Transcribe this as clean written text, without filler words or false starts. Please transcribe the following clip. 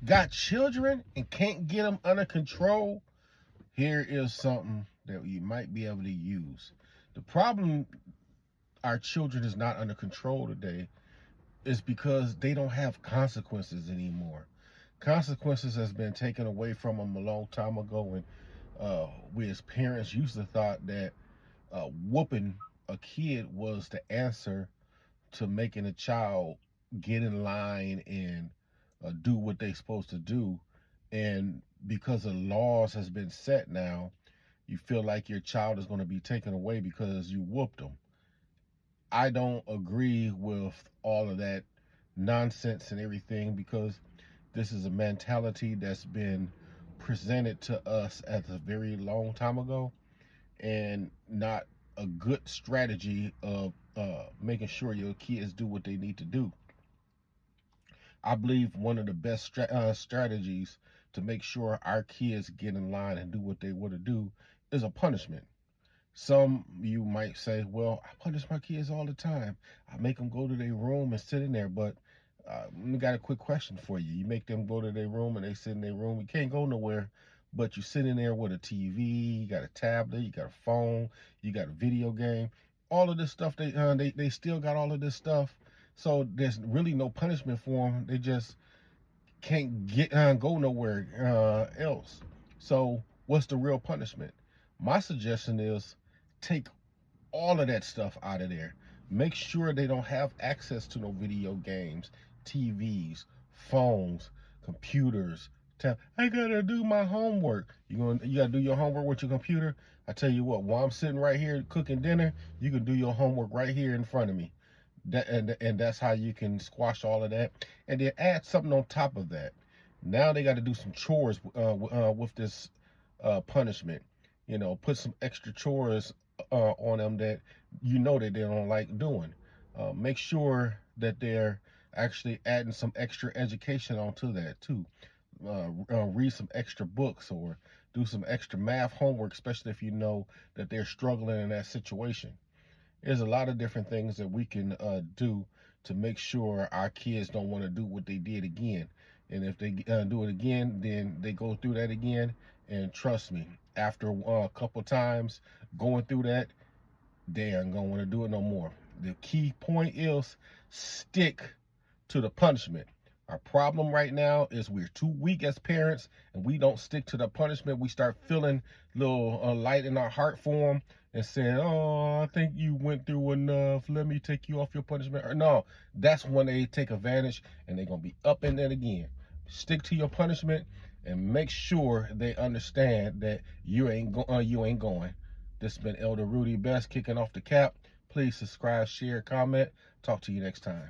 got children and can't get them under control, here is something that you might be able to use. The problem our children is not under control today is because they don't have consequences anymore. Consequences has been taken away from them a long time ago, and we as parents used to thought that whooping a kid was the answer to making a child get in line and do what they're supposed to do. And because the laws has been set now, you feel like your child is going to be taken away because you whooped them. I don't agree with all of that nonsense and everything, because this is a mentality that's been presented to us at a very long time ago, and not a good strategy of making sure your kids do what they need to do. I believe one of the best strategies to make sure our kids get in line and do what they want to do is a punishment. Some you might say, well, I punish my kids all the time. I make them go to their room and sit in there. But we got a quick question for you. You make them go to their room and they sit in their room. You can't go nowhere, but you sit in there with a TV, you got a tablet, you got a phone, you got a video game. All of this stuff, they still got all of this stuff. So there's really no punishment for them. They just can't get go nowhere else. So what's the real punishment? My suggestion is take all of that stuff out of there. Make sure they don't have access to no video games, TVs, phones, computers. I gotta do my homework. You gotta do your homework with your computer. I tell you what, while I'm sitting right here cooking dinner, you can do your homework right here in front of me. And that's how you can squash all of that. And then add something on top of that. Now they got to do some chores with this punishment. You know, put some extra chores on them that that they don't like doing. Make sure that they're actually adding some extra education onto that too. Read some extra books or do some extra math homework, especially if you know that they're struggling in that situation. There's a lot of different things that we can do to make sure our kids don't want to do what they did again. And if they do it again, then they go through that again. And trust me, after a couple times going through that, they aren't going to want to do it no more. The key point is stick to the punishment. Our problem right now is we're too weak as parents, and we don't stick to the punishment. We start feeling a little light in our heart for them and saying, oh, I think you went through enough. Let me take you off your punishment. Or no, that's when they take advantage and they're going to be up in it again. Stick to your punishment and make sure they understand that you ain't going. This has been Elder Rudy Best kicking off the cap. Please subscribe, share, comment. Talk to you next time.